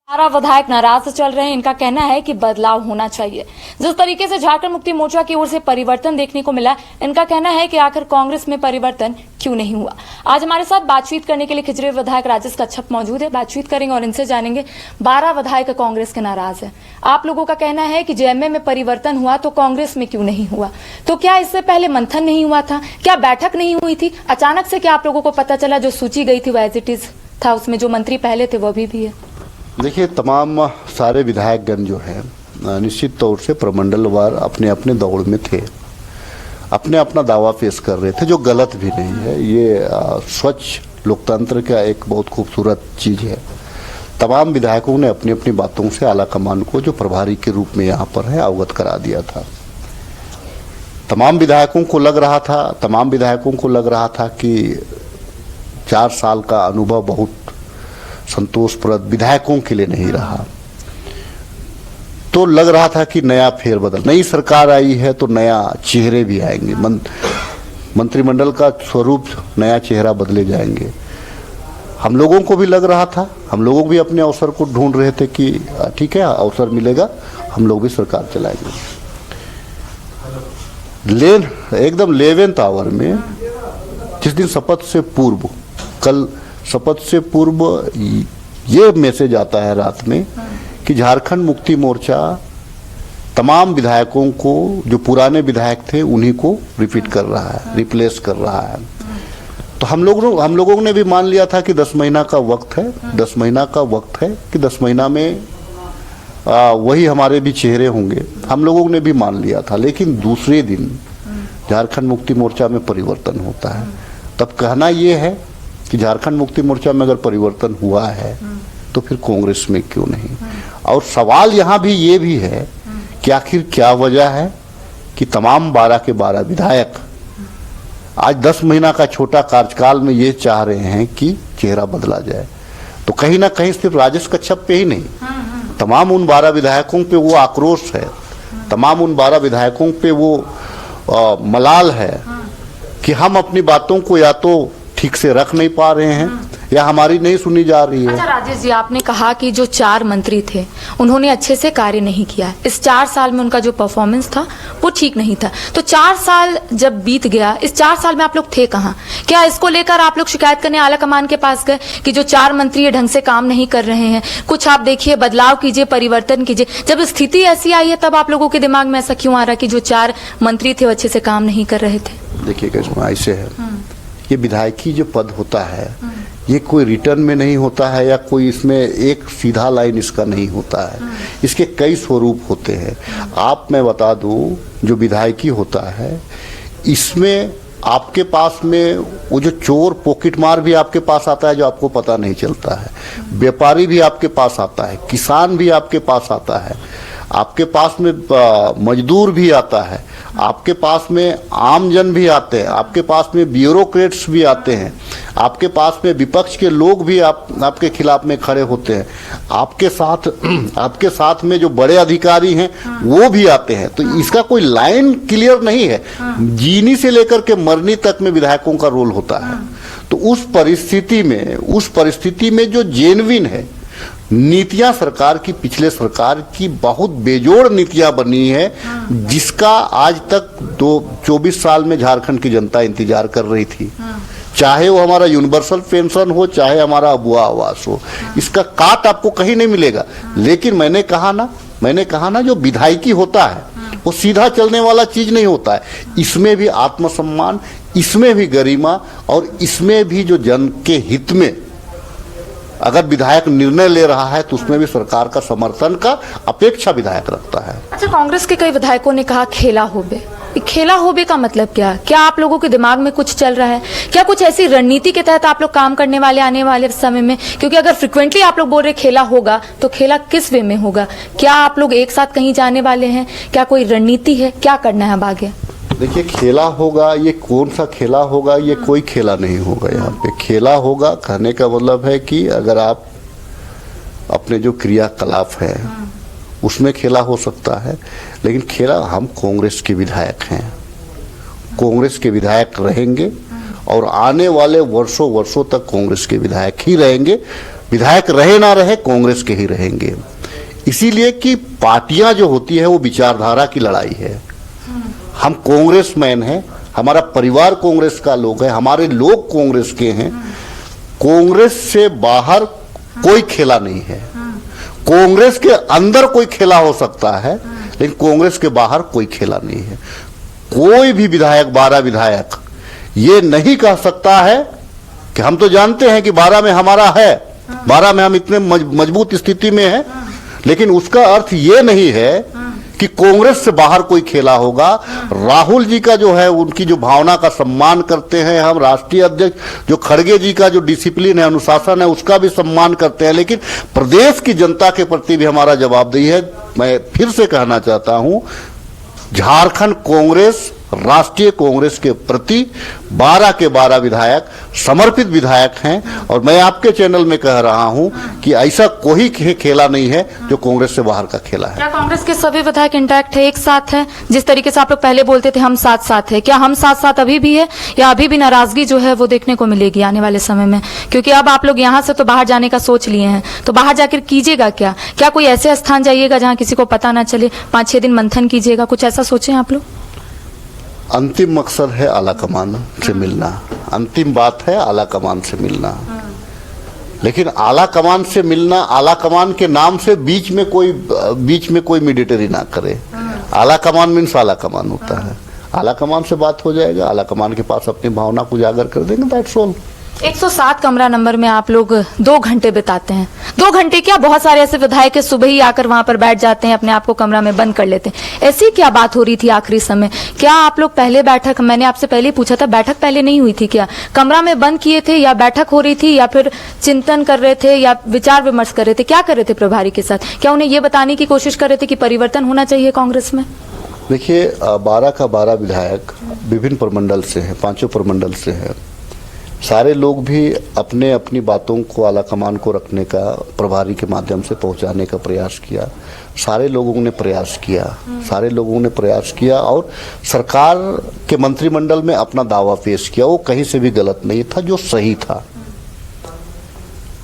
सारा विधायक नाराज चल रहे हैं। इनका कहना है कि बदलाव होना चाहिए। जिस तरीके से झारखंड मुक्ति मोर्चा की ओर से परिवर्तन देखने को मिला, इनका कहना है कि आखिर कांग्रेस में परिवर्तन क्यों नहीं हुआ। आज हमारे साथ बातचीत करने के लिए खिजरे विधायक राजेश कच्छप मौजूद है। बातचीत करेंगे और इनसे जानेंगे 12 विधायक कांग्रेस के नाराज है। आप लोगों का कहना है कि जेएमएम में परिवर्तन हुआ तो कांग्रेस में क्यों नहीं हुआ। तो क्या इससे पहले मंथन नहीं हुआ था? क्या बैठक नहीं हुई थी? अचानक से क्या आप लोगों को पता चला जो सूची गई थी वो एज इट इज था, उसमें जो मंत्री पहले थे वो भी है? देखिए, तमाम सारे विधायकगण जो है निश्चित तौर से प्रमंडलवार अपने अपने दौड़ में थे, अपने अपना दावा पेश कर रहे थे, जो गलत भी नहीं है। ये स्वच्छ लोकतंत्र का एक बहुत खूबसूरत चीज है। तमाम विधायकों ने अपनी अपनी बातों से आला कमान को, जो प्रभारी के रूप में यहाँ पर है, अवगत करा दिया था। तमाम विधायकों को लग रहा था कि 4 साल का अनुभव बहुत संतोषप्रद विधायकों के लिए नहीं रहा। तो लग रहा था कि नया फेरबदल, नई सरकार आई है तो नया चेहरे भी आएंगे, मंत्रिमंडल का स्वरूप, नया चेहरा बदले जाएंगे। हम लोगों को भी लग रहा था, हम लोग भी अपने अवसर को ढूंढ रहे थे कि ठीक है, अवसर मिलेगा, हम लोग भी सरकार चलाएंगे। एकदम 11th आवर में, जिस दिन शपथ से पूर्व, कल शपथ से पूर्व ये मैसेज आता है रात में कि झारखंड मुक्ति मोर्चा तमाम विधायकों को, जो पुराने विधायक थे, उन्हीं को रिपीट कर रहा है, रिप्लेस कर रहा है। तो हम लोगों ने भी मान लिया था कि 10 महीना का वक्त है, 10 महीना का वक्त है कि 10 महीना में वही हमारे भी चेहरे होंगे। हम लोगों ने भी मान लिया था। लेकिन दूसरे दिन झारखंड मुक्ति मोर्चा में परिवर्तन होता है। तब कहना यह है कि झारखंड मुक्ति मोर्चा में अगर परिवर्तन हुआ है तो फिर कांग्रेस में क्यों नहीं। और सवाल यहाँ भी ये भी है कि आखिर क्या वजह है कि तमाम 12 के 12 विधायक आज 10 महीना का छोटा कार्यकाल में ये चाह रहे हैं कि चेहरा बदला जाए। तो कहीं ना कहीं सिर्फ राजेश कच्छप पे ही नहीं, तमाम उन 12 विधायकों पे वो आक्रोश है, तमाम उन 12 विधायकों पे वो मलाल है कि हम अपनी बातों को या तो ठीक से रख नहीं पा रहे हैं या हमारी नहीं सुनी जा रही है। अच्छा राजेश जी, आपने कहा कि जो 4 मंत्री थे उन्होंने अच्छे से कार्य नहीं किया। इस 4 साल में उनका जो परफॉर्मेंस था वो ठीक नहीं था। तो 4 साल जब बीत गया, इस 4 साल में आप लोग थे कहाँ? क्या इसको लेकर आप लोग शिकायत करने आला कमान के पास गए कि जो 4 मंत्री ढंग से काम नहीं कर रहे हैं, कुछ आप देखिए, बदलाव कीजिए, परिवर्तन कीजिए? जब स्थिति ऐसी आई है तब आप लोगों के दिमाग में ऐसा क्यों आ रहा कि जो 4 मंत्री थे वो अच्छे से काम नहीं कर रहे थे? देखिए कैसे ऐसे है, ये विधायकी जो पद होता है, ये कोई रिटर्न में नहीं होता है या कोई इसमें एक सीधा लाइन इसका नहीं होता है। इसके कई स्वरूप होते हैं। मैं बता दूं, जो विधायकी होता है, इसमें आपके पास में वो जो चोर पॉकेटमार भी आपके पास आता है, जो आपको पता नहीं चलता है। व्यापारी भी आपके पास आता है, किसान भी आपके पास आता है, आपके पास में मजदूर भी आता है, आपके पास में आम जन भी आते हैं, आपके पास में ब्यूरोक्रेट्स भी आते हैं, आपके पास में विपक्ष के लोग भी आपके खिलाफ में खड़े होते हैं, आपके साथ में जो बड़े अधिकारी हैं वो भी आते हैं। तो इसका कोई लाइन क्लियर नहीं है। जीनी से लेकर के मरनी तक में विधायकों का रोल होता है। तो उस परिस्थिति में जो जेन्युइन है, नीतियां सरकार की, पिछले सरकार की बहुत बेजोड़ नीतियां बनी है, जिसका आज तक 24 साल में झारखंड की जनता इंतजार कर रही थी। चाहे वो हमारा यूनिवर्सल पेंशन हो, चाहे हमारा अबुआ आवास हो, इसका काट आपको कहीं नहीं मिलेगा। लेकिन मैंने कहा ना जो विधायकी होता है वो सीधा चलने वाला चीज नहीं होता है। इसमें भी आत्मसम्मान, इसमें भी गरिमा, और इसमें भी जो जन के हित में अगर विधायक निर्णय ले रहा है तो उसमें भी सरकार का समर्थन का अपेक्षा विधायक रखता है। अच्छा, कांग्रेस के कई विधायकों ने कहा खेला होबे। खेला होबे का मतलब क्या आप लोगों के दिमाग में कुछ चल रहा है? क्या कुछ ऐसी रणनीति के तहत आप लोग काम करने वाले आने वाले समय में? क्योंकि अगर फ्रिक्वेंटली आप लोग बोल रहे खेला होगा तो खेला किस वे में होगा? क्या आप लोग एक साथ कहीं जाने वाले हैं? क्या कोई रणनीति है? क्या करना है अब आगे? देखिए, खेला होगा, ये कौन सा खेला होगा? ये कोई खेला नहीं होगा। यहाँ पे खेला होगा कहने का मतलब है कि अगर आप अपने जो क्रियाकलाप है उसमें खेला हो सकता है, लेकिन खेला, हम कांग्रेस के विधायक हैं, कांग्रेस के विधायक रहेंगे और आने वाले वर्षों तक कांग्रेस के विधायक ही रहेंगे। विधायक रहे ना रहे कांग्रेस के ही रहेंगे। इसीलिए कि पार्टियां जो होती है वो विचारधारा की लड़ाई है। हम कांग्रेसमैन हैं, हमारा परिवार कांग्रेस का लोग है, हमारे लोग कांग्रेस के हैं। कांग्रेस से बाहर कोई खेला नहीं है। कांग्रेस के अंदर कोई खेला हो सकता है, लेकिन कांग्रेस के बाहर कोई खेला नहीं है। कोई भी विधायक 12 विधायक ये नहीं कह सकता है कि हम तो जानते हैं कि 12 में हमारा है, 12 में हम इतने मजबूत स्थिति में हैं, लेकिन उसका अर्थ ये नहीं है कि कांग्रेस से बाहर कोई खेला होगा। राहुल जी का जो है, उनकी जो भावना का सम्मान करते हैं हम, राष्ट्रीय अध्यक्ष जो खड़गे जी का जो डिसिप्लिन है, अनुशासन है, उसका भी सम्मान करते हैं, लेकिन प्रदेश की जनता के प्रति भी हमारा जवाबदेही है। मैं फिर से कहना चाहता हूं, झारखंड कांग्रेस राष्ट्रीय कांग्रेस के प्रति 12 के 12 विधायक समर्पित विधायक हैं, और मैं आपके चैनल में कह रहा हूं कि ऐसा कोई खेला नहीं है जो कांग्रेस से बाहर का खेला है। क्या कांग्रेस के सभी विधायक इंटैक्ट है, एक साथ है? जिस तरीके से आप लोग पहले बोलते थे हम साथ साथ है, क्या हम साथ साथ अभी भी है, या अभी भी नाराजगी जो है वो देखने को मिलेगी आने वाले समय में? क्योंकि अब आप लोग यहाँ से तो बाहर जाने का सोच लिए हैं, तो बाहर जाकर कीजिएगा क्या? क्या कोई ऐसे स्थान जाइएगा जहाँ किसी को पता ना चले, 5-6 दिन मंथन कीजिएगा, कुछ ऐसा सोचे आप लोग? अंतिम मकसद है आला कमान से मिलना, अंतिम बात है आला कमान से मिलना। लेकिन आला कमान से मिलना, आला कमान के नाम से बीच में कोई मीडिएटरी ना करे। आला कमान मीन्स आला कमान होता है। आला कमान से बात हो जाएगा, आला कमान के पास अपनी भावना को उजागर कर देंगे, दैट्स ऑल। 107 कमरा नंबर में आप लोग 2 घंटे बिताते हैं। 2 घंटे क्या, बहुत सारे ऐसे विधायक सुबह ही आकर वहां पर बैठ जाते हैं, अपने आप को कमरा में बंद कर लेते हैं। ऐसी क्या बात हो रही थी आखिरी समय? क्या आप लोग पहले बैठक, मैंने आपसे पहले ही पूछा था, बैठक पहले नहीं हुई थी क्या? कमरा में बंद किए थे, या बैठक हो रही थी, या फिर चिंतन कर रहे थे, या विचार विमर्श कर रहे थे? क्या कर रहे थे प्रभारी के साथ? क्या उन्हें ये बताने की कोशिश कर रहे थे कि परिवर्तन होना चाहिए कांग्रेस में? देखिए, 12 का 12 विधायक विभिन्न प्रमंडल से हैं, 5 प्रमंडल से हैं। सारे लोग भी अपने अपनी बातों को आला कमान को रखने का, प्रभारी के माध्यम से पहुंचाने का प्रयास किया। सारे लोगों ने प्रयास किया और सरकार के मंत्रिमंडल में अपना दावा पेश किया। वो कहीं से भी गलत नहीं था, जो सही था।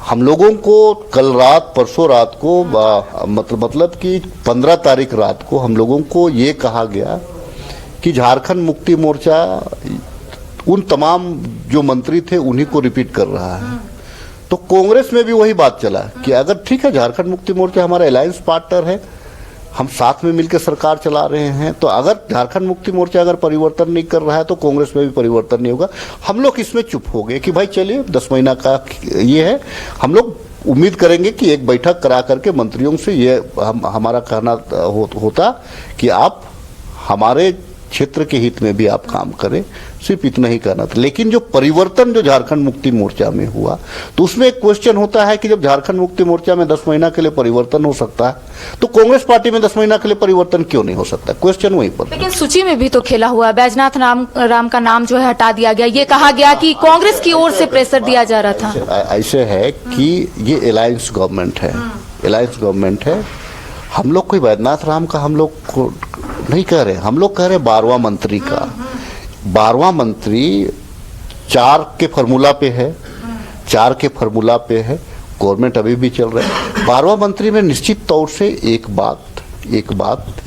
हम लोगों को कल रात, परसों रात को, मतलब कि 15 तारीख रात को हम लोगों को ये कहा गया कि झारखंड मुक्ति मोर्चा उन तमाम जो मंत्री थे उन्हीं को रिपीट कर रहा है। तो कांग्रेस में भी वही बात चला कि अगर ठीक है, झारखंड मुक्ति मोर्चा हमारा अलायंस पार्टनर है, हम साथ में मिलकर सरकार चला रहे हैं, तो अगर झारखंड मुक्ति मोर्चा अगर परिवर्तन नहीं कर रहा है तो कांग्रेस में भी परिवर्तन नहीं होगा। हम लोग इसमें चुप हो गए कि भाई चलिए 10 महीना का ये है, हम लोग उम्मीद करेंगे कि एक बैठक करा करके मंत्रियों से ये हमारा कहना होता कि आप हमारे क्षेत्र के हित में भी आप काम करें, सिर्फ इतना ही करना था। लेकिन जो परिवर्तन जो झारखंड मुक्ति मोर्चा में हुआ, तो उसमें एक क्वेश्चन होता है कि जब झारखंड मुक्ति मोर्चा में 10 महीना के लिए परिवर्तन हो सकता है, तो कांग्रेस पार्टी में 10 महीना के लिए परिवर्तन क्यों नहीं हो सकता? क्वेश्चन वहीं पर। लेकिन सूची में भी तो खेला हुआ है, बैजनाथ राम का नाम जो है हटा दिया गया, ये कहा गया कि कांग्रेस की ओर से प्रेशर दिया जा रहा था। ऐसे है कि ये अलायंस गवर्नमेंट है, हम लोग कोई बैजनाथ राम का हम लोग को नहीं कह रहे, हम लोग कह रहे 12वां मंत्री का। 12वां मंत्री 4 के फॉर्मूला पे है, गवर्नमेंट अभी भी चल रहा है। 12वां मंत्री में निश्चित तौर से एक बात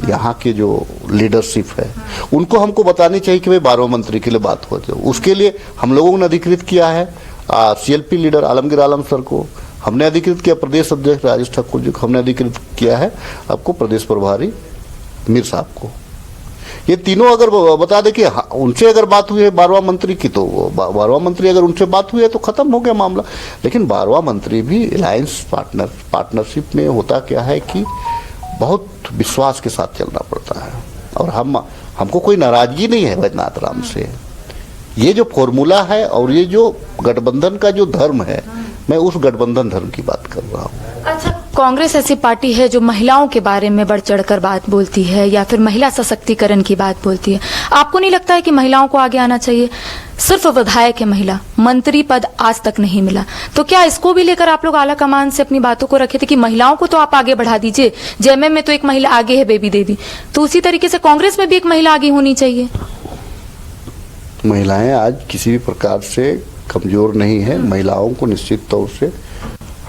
यहाँ के जो लीडरशिप है उनको हमको बतानी चाहिए कि भाई 12वां मंत्री के लिए बात हो जाए। उसके लिए हम लोगों ने अधिकृत किया है CLP leader Alamgir Alam sir को, हमने अधिकृत किया प्रदेश अध्यक्ष राजेश ठाकुर जी को, हमने अधिकृत किया है आपको प्रदेश प्रभारी मीर साहब को। ये तीनों अगर बता दे कि उनसे अगर बात हुई है 12वां मंत्री की, तो 12वां मंत्री अगर उनसे बात हुई है तो खत्म हो गया मामला। लेकिन 12वां मंत्री भी अलायंस पार्टनरशिप में होता क्या है कि बहुत विश्वास के साथ चलना पड़ता है, और हमको कोई नाराजगी नहीं है बैजनाथ राम से। ये जो फॉर्मूला है और ये जो गठबंधन का जो धर्म है, मैं उस गठबंधन धर्म की बात कर रहा हूँ। अच्छा, कांग्रेस ऐसी पार्टी है जो महिलाओं के बारे में बढ़ चढ़कर बात बोलती है, या फिर महिला सशक्तिकरण की बात बोलती है। आपको नहीं लगता है कि महिलाओं को आगे आना चाहिए? सिर्फ विधायक है महिला, मंत्री पद आज तक नहीं मिला, तो क्या इसको भी लेकर आप लोग आला कमान से अपनी बातों को रखे थे कि महिलाओं को तो आप आगे बढ़ा दीजिए? जेएमएम में तो एक महिला आगे है, बेबी देवी, तो उसी तरीके से कांग्रेस में भी एक महिला आगे होनी चाहिए। महिलाएं आज किसी भी प्रकार से कमजोर नहीं है। महिलाओं को निश्चित तौर से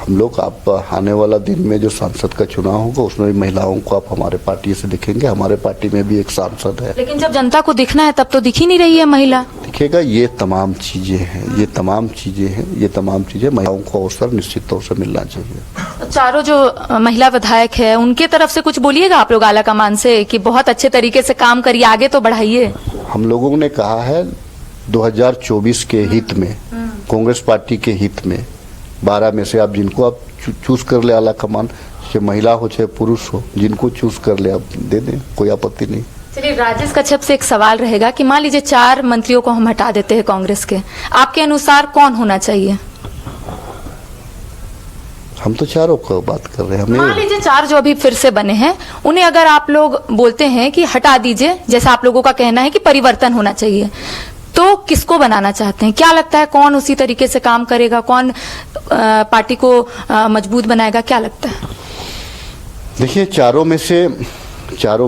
हम लोग आप आने वाला दिन में जो सांसद का चुनाव होगा उसमें भी महिलाओं को आप हमारे पार्टी से दिखेंगे। हमारे पार्टी में भी एक सांसद है। लेकिन जब जनता को दिखना है तब तो दिख ही नहीं रही है महिला। दिखेगा, ये तमाम चीजें हैं, ये तमाम चीजें महिलाओं को अवसर निश्चित तौर से मिलना चाहिए। चारों जो महिला विधायक है उनके तरफ से कुछ बोलिएगा आप लोग आला कमान से कि बहुत अच्छे तरीके से काम करिए, आगे तो बढ़ाइए। हम लोगों ने कहा है 2024 के हित में, कांग्रेस पार्टी के हित में 12 में से आप जिनको आप चूज कर ले आला कमान, चाहे महिला हो चाहे पुरुष हो, जिनको चूज कर ले आप दे दें, कोई आपत्ति नहीं। चलिए, राजेश कश्यप से एक सवाल रहेगा कि मान लीजिए 4 मंत्रियों को हम हटा देते हैं कांग्रेस के, आपके अनुसार कौन होना चाहिए? हम तो चारों का बात कर रहे हैं। हमें मान लीजिए 4 जो अभी फिर से बने हैं उन्हें अगर आप लोग बोलते हैं कि हटा दीजिए, जैसा आप लोगों का कहना है कि परिवर्तन होना चाहिए, तो किसको बनाना चाहते हैं? क्या लगता है कौन उसी तरीके से काम करेगा, कौन पार्टी को मजबूत बनाएगा, क्या लगता है? देखिए, चारों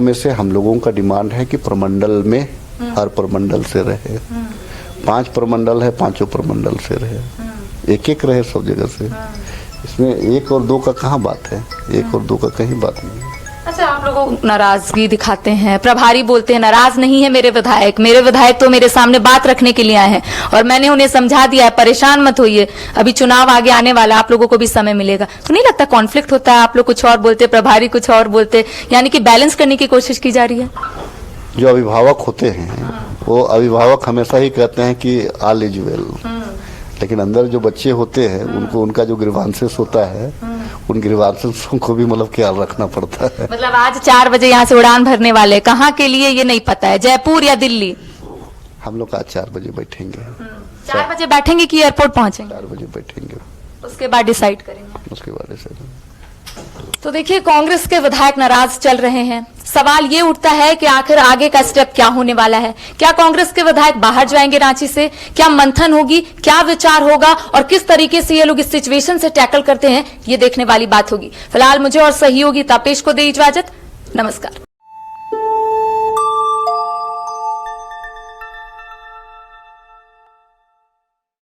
में से हम लोगों का डिमांड है कि प्रमंडल में हर प्रमंडल से रहे। 5 प्रमंडल है, 5 प्रमंडल से रहे, एक रहे सब जगह से। इसमें 1 और 2 का कहाँ बात है? 1 और 2 का कहीं बात नहीं है। अच्छा, आप लोग नाराजगी दिखाते हैं, प्रभारी बोलते हैं नाराज नहीं है मेरे विधायक तो मेरे सामने बात रखने के लिए आए हैं और मैंने उन्हें समझा दिया है, परेशान मत होइए, अभी चुनाव आगे आने वाला, आप लोगों को भी समय मिलेगा। तो नहीं लगता कॉन्फ्लिक्ट होता है? आप लोग कुछ और बोलते, प्रभारी कुछ और बोलते, यानी कि बैलेंस करने की कोशिश की जा रही है। जो अभिभावक होते हैं वो अभिभावक हमेशा ही कहते हैं कि ऑल इज वेल, लेकिन अंदर जो बच्चे होते हैं उनको उनका जो ग्रीवांसेस होता है उन ग्रीवांसेस को भी मतलब ख्याल रखना पड़ता है। मतलब आज 4 बजे यहाँ से उड़ान भरने वाले, कहाँ के लिए ये नहीं पता है, जयपुर या दिल्ली? हम लोग आज 4 बजे बैठेंगे। 4 बजे बैठेंगे कि एयरपोर्ट पहुंचेंगे? 4 बजे बैठेंगे, उसके बाद डिसाइड करेंगे। उसके बाद डिसाइड। तो देखिए, कांग्रेस के विधायक नाराज चल रहे हैं। सवाल ये उठता है कि आखिर आगे का स्टेप क्या होने वाला है? क्या कांग्रेस के विधायक बाहर जाएंगे रांची से? क्या मंथन होगी? क्या विचार होगा? और किस तरीके से ये लोग इस सिचुएशन से टैकल करते हैं, ये देखने वाली बात होगी। फिलहाल मुझे और सहयोगी तापेश को दे इजाजत। नमस्कार।